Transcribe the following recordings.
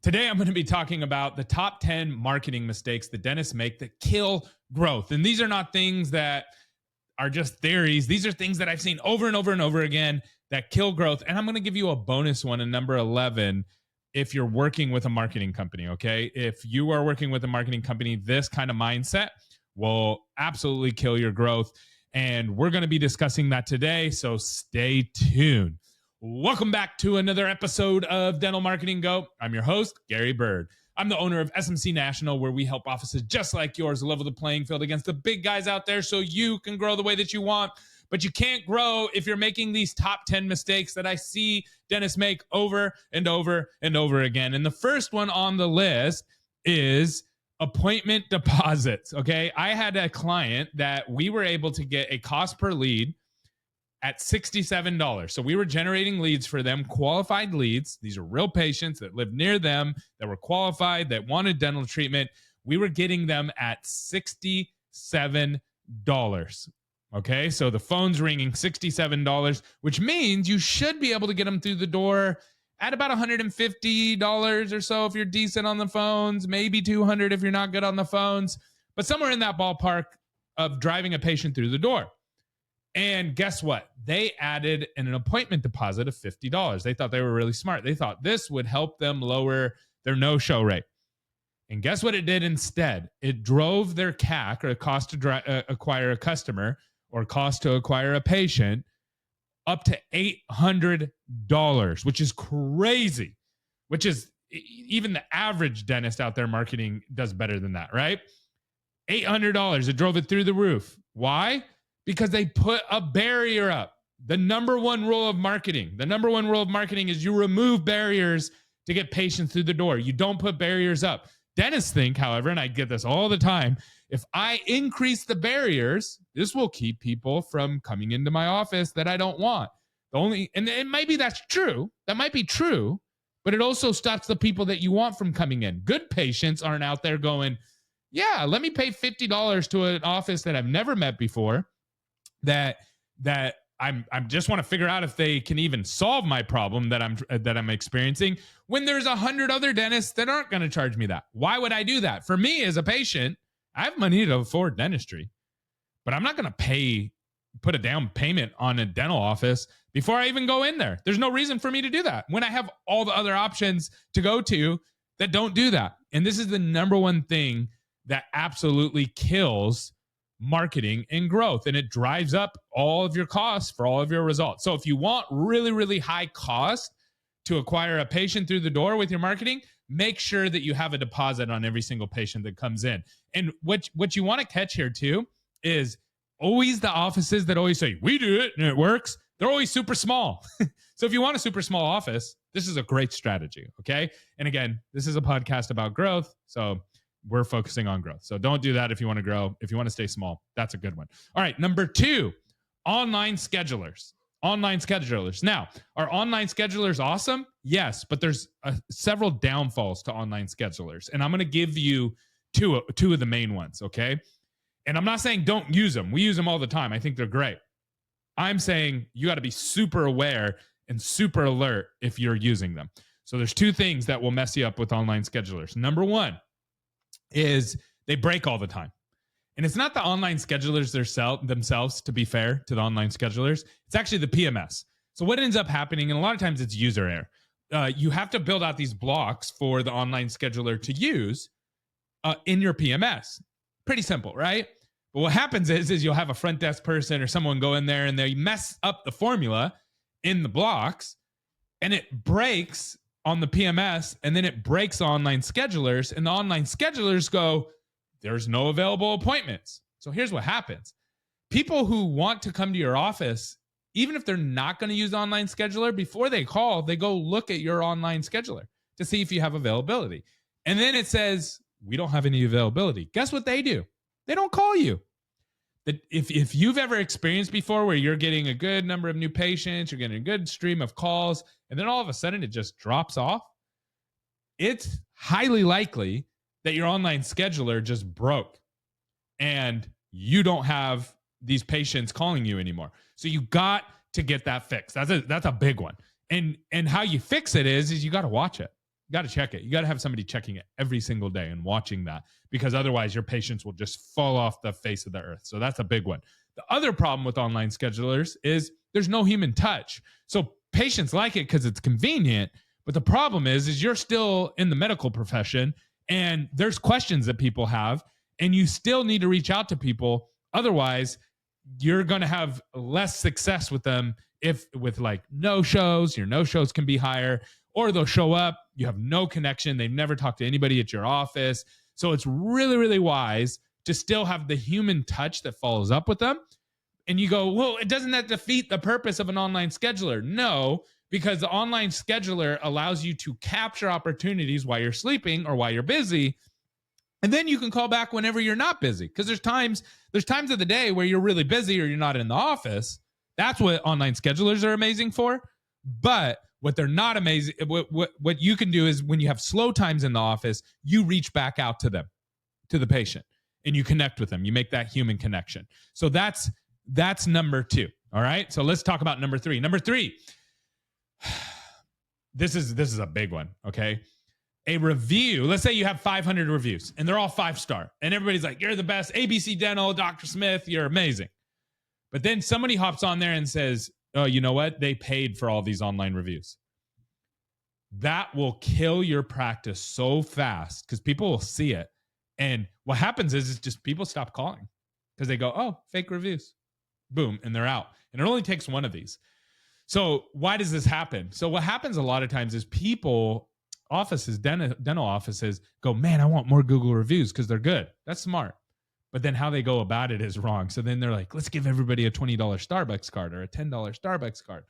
Today, I'm going to be talking about the top 10 marketing mistakes that dentists make that kill growth. And these are not things that are just theories. These are things that I've seen over and over and over again that kill growth. And I'm going to give you a bonus one in number 11 if you're working with a marketing company, okay? If you are working with a marketing company, this kind of mindset will absolutely kill your growth. And we're going to be discussing that today, so stay tuned. Welcome back to another episode of Dental Marketing Go. I'm your host, Gary Bird. I'm the owner of SMC National, where we help offices just like yours level the playing field against the big guys out there so you can grow the way that you want. But you can't grow if you're making these top 10 mistakes that I see dentists make over and over and over again. And the first one on the list is appointment deposits, okay? I had a client that we were able to get a cost per lead at $67. So we were generating leads for them, qualified leads. These are real patients that live near them, that were qualified, that wanted dental treatment. We were getting them at $67. Okay, so the phone's ringing, $67, which means you should be able to get them through the door at about $150 or so if you're decent on the phones, maybe $200 if you're not good on the phones, but somewhere in that ballpark of driving a patient through the door. And guess what? They added an appointment deposit of $50. They thought they were really smart. They thought this would help them lower their no-show rate. And guess what it did instead? It drove their CAC, or cost to acquire a customer, or cost to acquire a patient, up to $800, which is crazy, which is even the average dentist out there marketing does better than that, right? $800. It drove it through the roof. Why? Because they put a barrier up. The number one rule of marketing is you remove barriers to get patients through the door. You don't put barriers up. Dentists think, however, and I get this all the time, if I increase the barriers, this will keep people from coming into my office that I don't want. And maybe that's true. That might be true, but it also stops the people that you want from coming in. Good patients aren't out there going, yeah, let me pay $50 to an office that I've never met before, that I just want to figure out if they can even solve my problem that I'm experiencing, when there's 100 other dentists that aren't going to charge me that. Why would I do that? For me as a patient, I have money to afford dentistry, but I'm not going to put a down payment on a dental office before I even go in there. There's no reason for me to do that when I have all the other options to go to that don't do that. And this is the number one thing that absolutely kills marketing and growth, and it drives up all of your costs for all of your results. So if you want really, really high cost to acquire a patient through the door with your marketing, make sure that you have a deposit on every single patient that comes in. And what you want to catch here too is always the offices that always say, we do it and it works. They're always super small. So if you want a super small office, this is a great strategy. Okay. And again, this is a podcast about growth. So we're focusing on growth. So don't do that if you want to grow. If you want to stay small, that's a good one. All right. Number 2, online schedulers. Now, are online schedulers awesome? Yes, but there's several downfalls to online schedulers. And I'm going to give you two of the main ones, okay? And I'm not saying don't use them. We use them all the time. I think they're great. I'm saying you got to be super aware and super alert if you're using them. So there's 2 things that will mess you up with online schedulers. Number 1 is they break all the time. And it's not the online schedulers themselves, to be fair to the online schedulers. It's actually the PMS. So what ends up happening, and a lot of times it's user error. You have to build out these blocks for the online scheduler to use in your PMS. Pretty simple, right? But what happens is you'll have a front desk person or someone go in there and they mess up the formula in the blocks, and it breaks on the PMS, and then it breaks online schedulers, and the online schedulers go, there's no available appointments. So here's what happens. People who want to come to your office, even if they're not going to use online scheduler, before they call, they go look at your online scheduler to see if you have availability. And then it says, we don't have any availability. Guess what they do? They don't call you. If you've ever experienced before where you're getting a good number of new patients, you're getting a good stream of calls, and then all of a sudden it just drops off, it's highly likely that your online scheduler just broke and you don't have these patients calling you anymore. So you got to get that fixed. That's a big one. And how you fix it is you got to watch it. You got to check it. You got to have somebody checking it every single day and watching that, because otherwise your patients will just fall off the face of the earth. So that's a big one. The other problem with online schedulers is there's no human touch. So patients like it because it's convenient, but the problem is you're still in the medical profession and there's questions that people have, and you still need to reach out to people. Otherwise, you're going to have less success with them if with like no shows. Your no shows can be higher, or they'll show up, you have no connection, they've never talked to anybody at your office. So it's really, really wise to still have the human touch that follows up with them. And you go, well, doesn't that defeat the purpose of an online scheduler? No, because the online scheduler allows you to capture opportunities while you're sleeping or while you're busy. And then you can call back whenever you're not busy. Because there's times of the day where you're really busy or you're not in the office. That's what online schedulers are amazing for. But what they're not amazing, what you can do is when you have slow times in the office, you reach back out to them, to the patient, and you connect with them. You make that human connection. So that's number 2. All right. So let's talk about number 3. Number 3. This is a big one. Okay. A review. Let's say you have 500 reviews and they're all 5-star and everybody's like, you're the best, ABC Dental, Dr. Smith, you're amazing. But then somebody hops on there and says, oh, you know what? They paid for all these online reviews. That will kill your practice so fast because people will see it. And what happens is just people stop calling because they go, oh, fake reviews. Boom. And they're out. And it only takes one of these. So why does this happen? So what happens a lot of times is people, offices, dental offices go, man, I want more Google reviews because they're good. That's smart. But then how they go about it is wrong. So then they're like, let's give everybody a $20 Starbucks card or a $10 Starbucks card.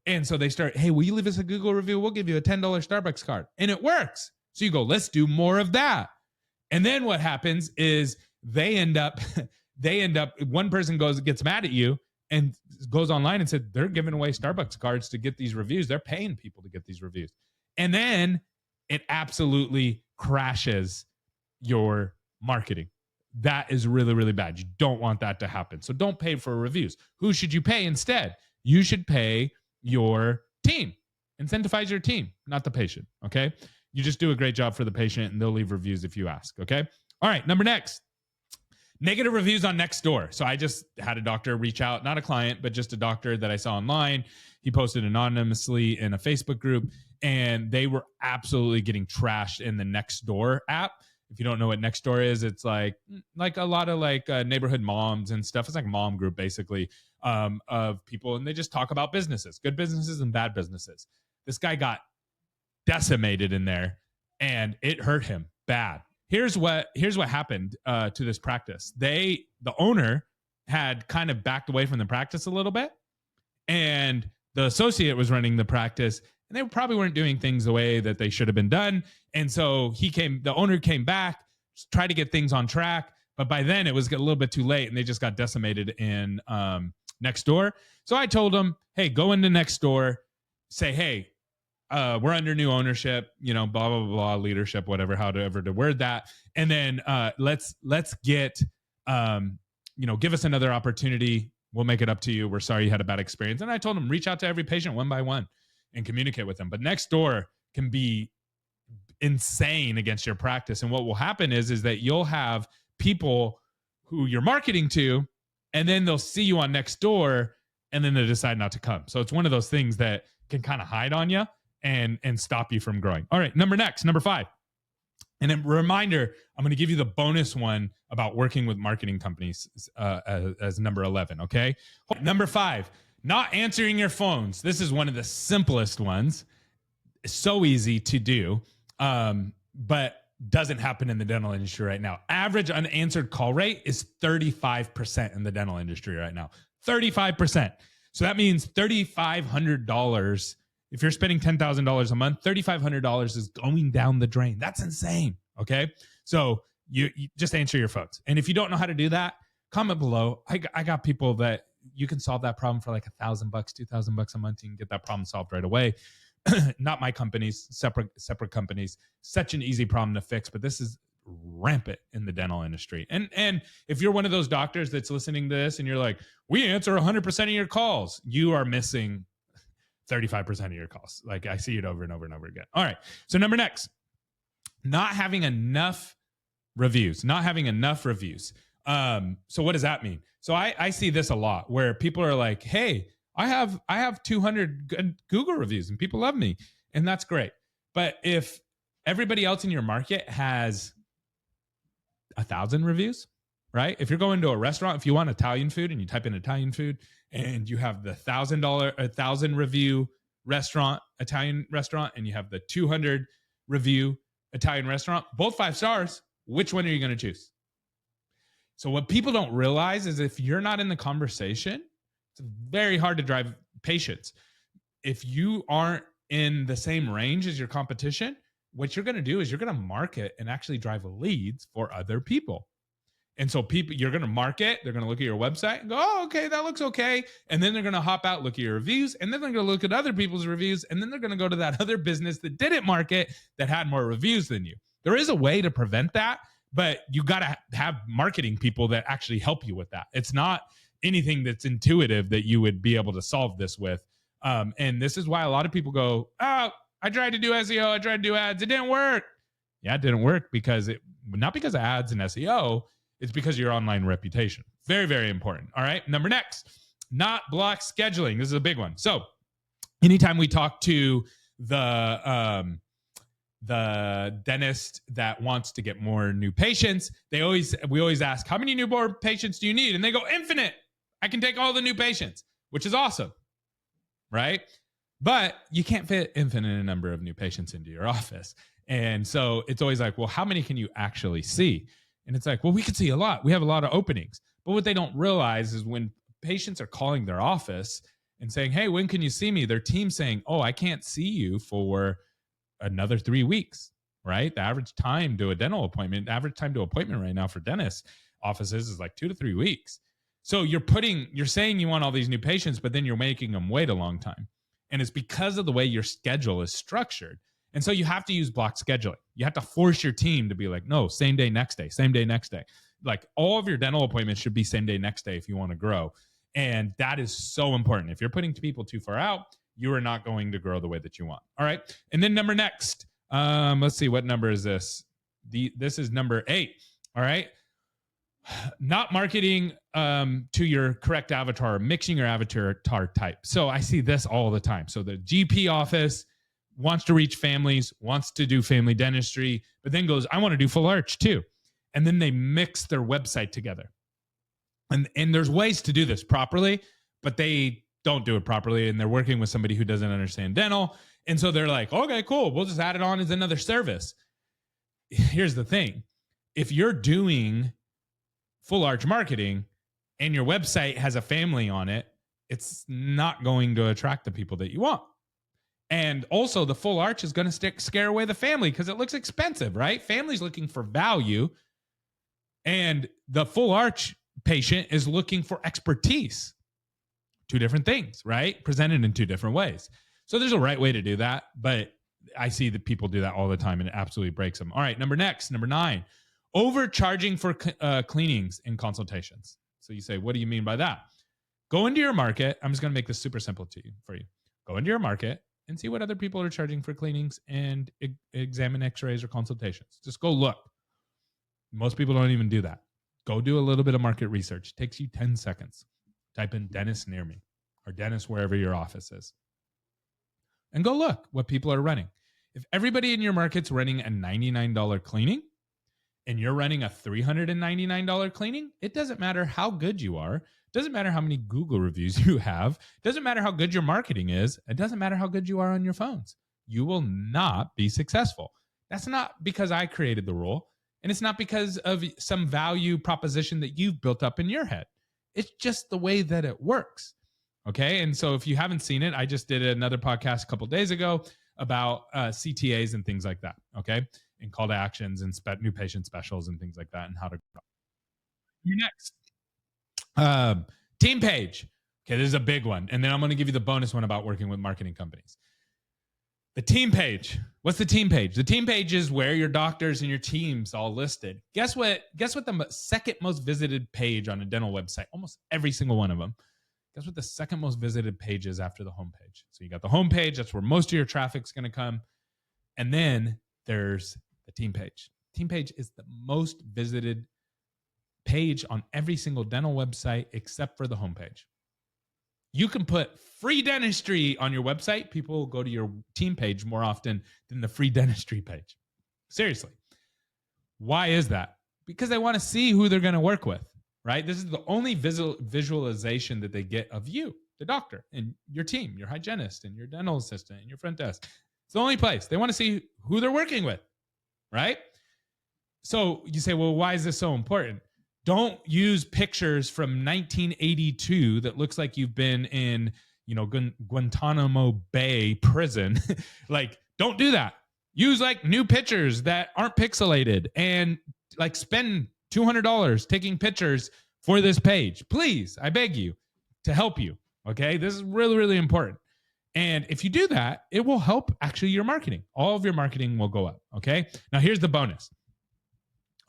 And so they start, hey, will you leave us a Google review? We'll give you a $10 Starbucks card. And it works. So you go, let's do more of that. And then what happens is they end up, one person gets mad at you and goes online and said, they're giving away Starbucks cards to get these reviews. They're paying people to get these reviews. And then it absolutely crashes your marketing. That is really, really bad. You don't want that to happen. So don't pay for reviews. Who should you pay instead? You should pay your team. Incentivize your team, not the patient. Okay. You just do a great job for the patient and they'll leave reviews if you ask. Okay. All right. Next. Negative reviews on Nextdoor. So I just had a doctor reach out, not a client, but just a doctor that I saw online. He posted anonymously in a Facebook group and they were absolutely getting trashed in the Nextdoor app. If you don't know what Nextdoor is, it's like a lot of neighborhood moms and stuff. It's like a mom group basically of people, and they just talk about businesses, good businesses and bad businesses. This guy got decimated in there, and it hurt him bad. Here's what happened to this practice. The owner had kind of backed away from the practice a little bit, and the associate was running the practice. And they probably weren't doing things the way that they should have been done. And so the owner came back, tried to get things on track. But by then it was a little bit too late and they just got decimated in Nextdoor. So I told them, hey, go into Nextdoor, say, hey, we're under new ownership, blah, blah, blah, leadership, whatever, however to word that. And then let's get, give us another opportunity. We'll make it up to you. We're sorry you had a bad experience. And I told them, reach out to every patient one by one and communicate with them. But Nextdoor can be insane against your practice. And what will happen is that you'll have people who you're marketing to, and then they'll see you on Nextdoor, and then they decide not to come. So it's one of those things that can kind of hide on you and stop you from growing. All right, number 5. And a reminder, I'm going to give you the bonus one about working with marketing companies as number 11, okay? Number 5, not answering your phones. This is one of the simplest ones. It's so easy to do, but doesn't happen in the dental industry right now. Average unanswered call rate is 35% in the dental industry right now. 35%. So that means $3,500. If you're spending $10,000 a month, $3,500 is going down the drain. That's insane. Okay. So you just answer your phones. And if you don't know how to do that, comment below. I got people that you can solve that problem for like $1,000, $2,000 a month. You can get that problem solved right away. Not my companies, separate companies. Such an easy problem to fix, but this is rampant in the dental industry. And if you're one of those doctors that's listening to this and you're like, we answer 100% of your calls, you are missing 35% of your calls. Like I see it over and over and over again. All right. So next, not having enough reviews. So what does that mean? So I see this a lot where people are like, hey, I have 200 good Google reviews and people love me. And that's great. But if everybody else in your market has 1,000 reviews, right? If you're going to a restaurant, if you want Italian food and you type in Italian food and you have the $1,000 review Italian restaurant, and you have the 200 review Italian restaurant, both 5 stars, which one are you going to choose? So what people don't realize is if you're not in the conversation, it's very hard to drive patients. If you aren't in the same range as your competition, what you're going to do is you're going to market and actually drive leads for other people. And so you're going to market, they're going to look at your website and go, oh, okay, that looks okay. And then they're going to hop out, look at your reviews, and then they're going to look at other people's reviews, and then they're going to go to that other business that didn't market that had more reviews than you. There is a way to prevent that, but you got to have marketing people that actually help you with that. It's not anything that's intuitive that you would be able to solve this with. And this is why a lot of people go, oh, I tried to do SEO, I tried to do ads, it didn't work. Yeah, it didn't work not because of ads and SEO, it's because of your online reputation. Very, very important. All right, next, not block scheduling. This is a big one. So anytime we talk to the dentist that wants to get more new patients, we always ask, how many newborn patients do you need? And they go, infinite. I can take all the new patients, which is awesome, right? But you can't fit infinite number of new patients into your office. And so it's always like, well, how many can you actually see? And it's like, well, we could see a lot. We have a lot of openings. But what they don't realize is when patients are calling their office and saying, hey, when can you see me? Their team's saying, oh, I can't see you for another 3 weeks, right? The average time to a dental appointment, right now for dentist offices is like 2 to 3 weeks. So you're saying you want all these new patients, but then you're making them wait a long time. And it's because of the way your schedule is structured. And so you have to use block scheduling. You have to force your team to be like, no, same day, next day, same day, next day. Like all of your dental appointments should be same day, next day if you want to grow. And that is so important. If you're putting people too far out, you are not going to grow the way that you want. All right. And then next, let's see, what number is this? This is number 8. All right. Not marketing to your correct avatar, mixing your avatar type. So I see this all the time. So the GP office wants to reach families, wants to do family dentistry, but then goes, I want to do full arch too. And then they mix their website together. And there's ways to do this properly, but they don't do it properly. And they're working with somebody who doesn't understand dental. And so they're like, okay, cool. We'll just add it on as another service. Here's the thing. If you're doing full arch marketing and your website has a family on it, it's not going to attract the people that you want. And also the full arch is going to scare away the family because it looks expensive, right? Family's looking for value. And the full arch patient is looking for expertise. 2 different things, right? Presented in 2 different ways. So there's a right way to do that, but I see that people do that all the time and it absolutely breaks them. All right, number 9, overcharging for cleanings and consultations. So you say, what do you mean by that? Go into your market. I'm just going to make this super simple for you. Go into your market and see what other people are charging for cleanings and examine x-rays or consultations. Just go look. Most people don't even do that. Go do a little bit of market research. It takes you 10 seconds. Type in dentist near me or dentist wherever your office is. And go look what people are running. If everybody in your market's running a $99 cleaning and you're running a $399 cleaning, it doesn't matter how good you are. It doesn't matter how many Google reviews you have. It doesn't matter how good your marketing is. It doesn't matter how good you are on your phones. You will not be successful. That's not because I created the rule. And it's not because of some value proposition that you've built up in your head. It's just the way that it works. Okay. And so if you haven't seen it, I just did another podcast a couple of days ago about CTAs and things like that. Okay. And call to actions and new patient specials and things like that and how to grow. Next. Team page. Okay. This is a big one. And then I'm going to give you the bonus one about working with marketing companies. The team page. What's the team page? The team page is where your doctors and your team's all listed. Guess what the second most visited page on a dental website, almost every single one of them. Guess what the second most visited page is after the homepage? So you got the homepage. That's where most of your traffic's going to come. And then there's the team page. Team page is the most visited page on every single dental website except for the homepage. You can put free dentistry on your website. People will go to your team page more often than the free dentistry page. Seriously. Why is that? Because they want to see who they're going to work with, right? This is the only visualization that they get of you, the doctor, and your team, your hygienist, and your dental assistant, and your front desk. It's the only place. They want to see who they're working with, right? So you say, well, why is this so important? Don't use pictures from 1982 that looks like you've been in, Guantanamo Bay prison. Like, don't do that. Use like new pictures that aren't pixelated and like spend $200 taking pictures for this page. Please, I beg you to help you. Okay. This is really, really important. And if you do that, it will help actually your marketing. All of your marketing will go up. Okay. Now here's the bonus.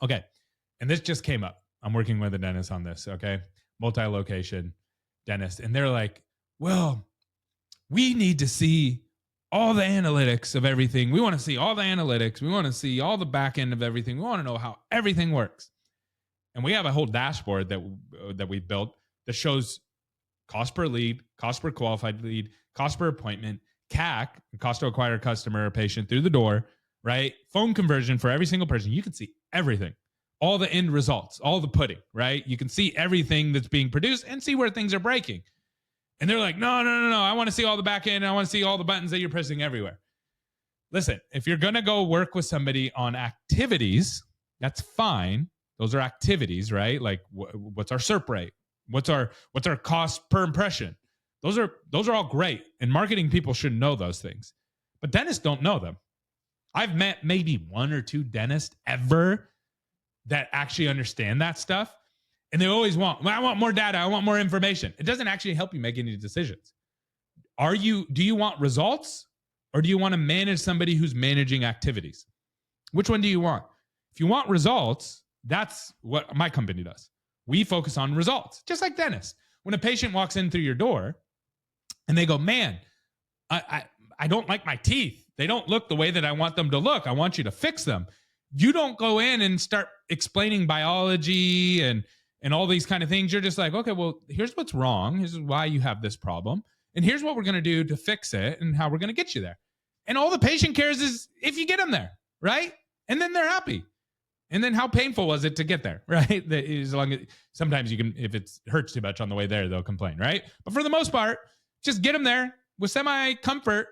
Okay. And this just came up. I'm working with a dentist on this. Okay. Multi-location dentist. And they're like, well, we need to see all the analytics of everything. We want to see all the analytics. We want to see all the back end of everything. We want to know how everything works. And we have a whole dashboard that we built that shows cost per lead, cost per qualified lead, cost per appointment, CAC, cost to acquire a customer or patient through the door, right? Phone conversion for every single person. You can see everything, all the end results, all the pudding, right? You can see everything that's being produced and see where things are breaking. And they're like, no. I want to see all the back end. I want to see all the buttons that you're pressing everywhere. Listen, if you're going to go work with somebody on activities, that's fine. Those are activities, right? Like what's our SERP rate? What's our cost per impression? Those are all great. And marketing people should know those things. But dentists don't know them. I've met maybe one or two dentists ever that actually understand that stuff. And they always want, I want more data. I want more information. It doesn't actually help you make any decisions. Do you want results or do you want to manage somebody who's managing activities? Which one do you want? If you want results, that's what my company does. We focus on results, just like dentists. When a patient walks in through your door and they go, man, I don't like my teeth. They don't look the way that I want them to look. I want you to fix them. You don't go in and start explaining biology and all these kind of things. You're just like, okay, well, here's what's wrong. Here's why you have this problem. And here's what we're going to do to fix it and how we're going to get you there. And all the patient cares is if you get them there, right? And then they're happy. And then how painful was it to get there, right? As long as sometimes you can, if it hurts too much on the way there, they'll complain, right? But for the most part, just get them there with semi-comfort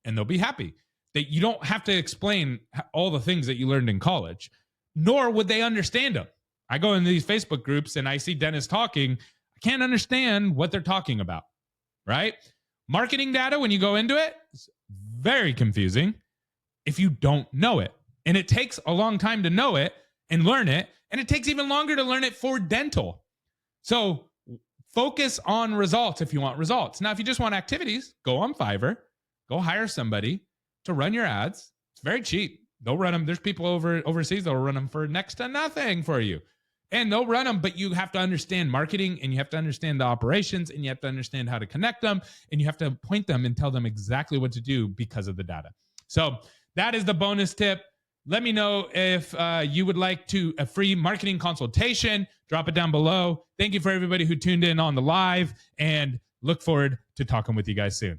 and they'll be happy. That you don't have to explain all the things that you learned in college, nor would they understand them. I go into these Facebook groups and I see dentists talking. I can't understand what they're talking about, right? Marketing data, when you go into it, is very confusing if you don't know it. And it takes a long time to know it and learn it. And it takes even longer to learn it for dental. So focus on results if you want results. Now, if you just want activities, go on Fiverr, go hire somebody to run your ads. It's very cheap. They'll run them. There's people overseas that will run them for next to nothing for you. And they'll run them, but you have to understand marketing and you have to understand the operations and you have to understand how to connect them and you have to point them and tell them exactly what to do because of the data. So that is the bonus tip. Let me know if you would like a free marketing consultation. Drop it down below. Thank you for everybody who tuned in on the live and look forward to talking with you guys soon.